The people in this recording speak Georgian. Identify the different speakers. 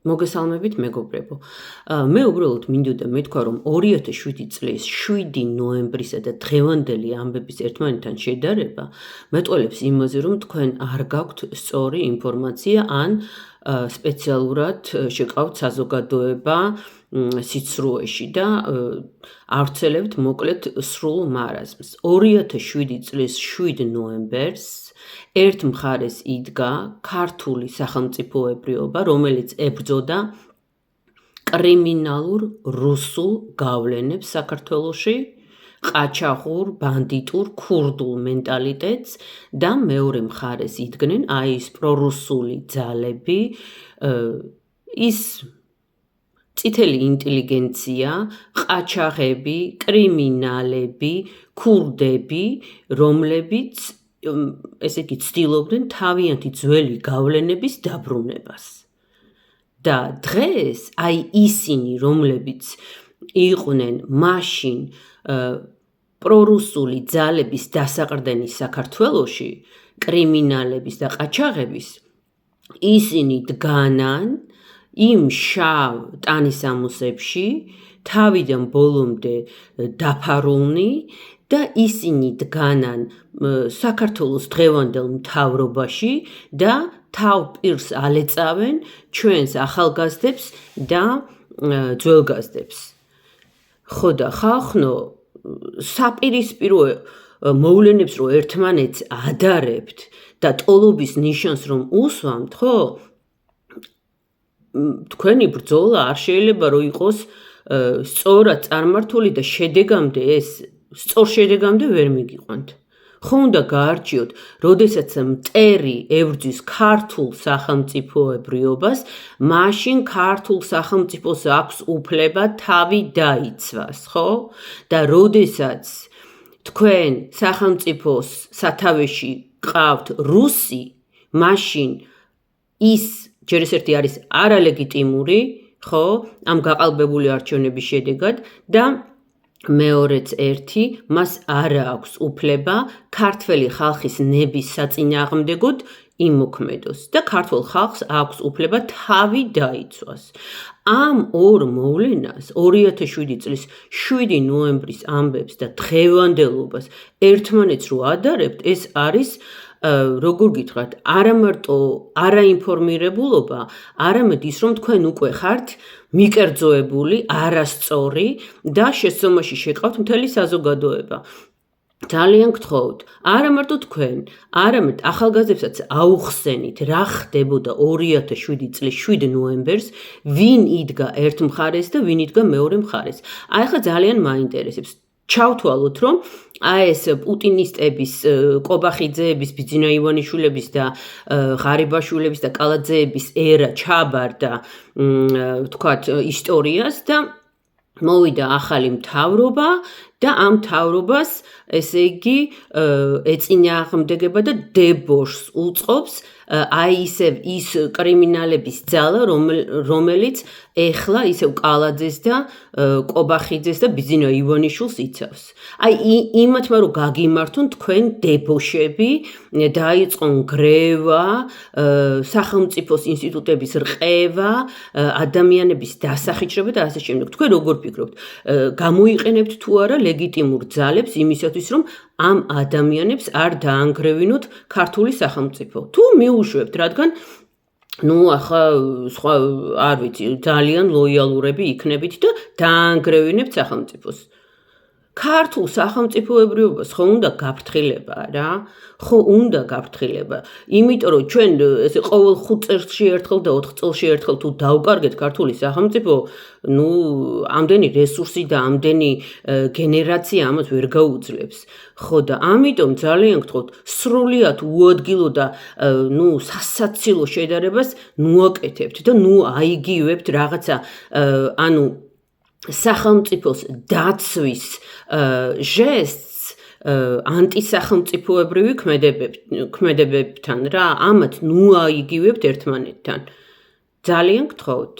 Speaker 1: მოგესალმებით მეგობრებო. მე უბრალოდ მინდოდა მეთქვა, რომ 2007 წლის 7 ნოემბრისა და დღევანდელი ამბების ერთმანეთთან შედარება მეტყველებს იმაზე, რომ თქვენ არ გაქვთ სწორი ინფორმაცია ან სპეციალურად შეკავთ საზოგადოება სიცრუეში და ავრცელებთ მოკლედ სრულ მარაზმს. 2007 წლის 7 ნოემბერს ერთ მხარეს იდგა ქართული სახელმწიფოებრიობა, რომელიც ებრძოდა კრიმინალურ რუსულ გავლენებს საქართველოში, ყაჩაღურ, ბანდიტურ, ქურდულ მენტალიტეტს და მეორე მხარეს იდგნენ აი ეს პრორუსული ძალები, ის წითელი ინტელიგენცია, ყაჩაღები, კრიმინალები, ქურდები, რომლებიც ესე იგი ცდილობდნენ თავიანთი ძველი გავლენების დაბრუნებას. და დღეს აი ისინი, რომლებიც იყვნენ მაშინ პრორუსული ძალების დასაყრდენის საქართველოში, კრიმინალების და ყაჩაღების, ისინი დგანან იმ შავ ტანისამოსებში, თავიდან ბოლომდე დაფარულნი და ისინი დგანან საქართველოს დღევანდელ მთავრობაში და თავ პირს ალეწავენ ჩვენს ახალგაზრდებს და ძველგაზრდებს. ხო და ხალხნო, საპირისპირო მოვლენებს რომ ერთმანეთს ადარებთ და ტოლობის ნიშანს რომ უსვამთ, ხო? თქვენი ბრძოლა არ შეიძლება რომ იყოს სწორად წარმართული და შედეგამდე ეს სწორ შედეგამდე ვერ მიგიყვანთ. ხო უნდა გაარჩიოთ, როდესაც მტერი ებრძვის ქართულ სახელმწიფოებრიობას, მაშინ ქართულ სახელმწიფოს აქვს უფლება თავი დაიცვას, ხო? და როდესაც თქვენ სახელმწიფოს სათავეში ყავთ რუსი, მაშინ ის ჯერ ეს ერთი არის არალეგიტიმური, ხო? ამ გაყალბებული არჩევნების შედეგად და მეორეც ერთი, მას არ აქვს უფლება ქართველი ხალხის ნების საწინააღმდეგოდ იმოქმედოს და ქართულ ხალხს აქვს უფლება თავი დაიცვას. ამ ორ მოვლენას 2007 წლის 7 ნოემბრის ამბებს და დღევანდელობას ერთმანეთს რო ადარებთ, ეს არის როგორ გითხრათ, არა მარტო არაინფორმირებულობა, არამედ ის რომ თქვენ უკვე ხართ მიკერძოებული, არასწორი და შეცდომაში შეკავთ მთელი საზოგადოება. ძალიან გთხოვთ, არა მარტო თქვენ, არამედ ახალგაზრდებსაც აუხსენით, რა ხდებოდა 2007 წლის 7 ნოემბერს, ვინ იდგა ერთ მხარეს და ვინ იდგა მეორე მხარეს. აი ახლა ძალიან მაინტერესებს. ჩავთვალოთ, რომ აი ეს პუტინისტების, კობახიძეების, ბიძინა ივანიშვილების და ღარიბაშვილების და კალაძეების ერა ჩაბარდა, თქვათ, ისტორიას და მოვიდა ახალი მთავრობა და ამ მთავრობას, ესე იგი, ეწინააღმდეგება და დებოშს უწყობს აი ისევ ის კრიმინალების ძალა, რომელიც ეხლა ისევ კალაძეს და კობახიძეს და ბიძინა ივანიშვილს იცავს. აი იმათმა რომ გაგიმართონ თქვენ დებოშები, დაიწყონ გრევა, სახელმწიფოს ინსტიტუტების რყევა, ადამიანების დასახიჩრება და ასე შემდეგ. თქვენ როგორ ფიქრობთ, გამოიყენებთ თუ არა ლეგიტიმურ ძალებს იმისათვის, რომ ამ ადამიანებს არ დაანგრევინოთ ქართული სახელმწიფო? თუ მიუშვებთ, რადგან ახლა სხვა არ ვიცი, ძალიან ლოიალურები იქნებით და დაანგრევინებთ სახელმწიფოს. ქართულ სახელმწიფოებრიობას ხო უნდა გაფრთხილება რა? ხო უნდა გაფრთხილება. იმიტომ რომ ჩვენ ესე ყოველ 5 წელში ერთხელ და 4 წელში ერთხელ თუ დავკარგეთ ქართული სახელმწიფო, ამდენი რესურსი და ამდენი გენერაცია ამას ვერ გაუძლებს. ხო და ამიტომ ძალიან გთხოვთ, სრულიად უადგილო და სასაცილო შედარებას ნუაკეთებთ და აიგივებთ რაღაცა სახელმწიფოს დაცვის ჟესტს ანტისახელმწიფოებრივი ქმედებებთან რა, ამათ აიგივებთ ერთმანეთთან. ძალიან გთხოვთ.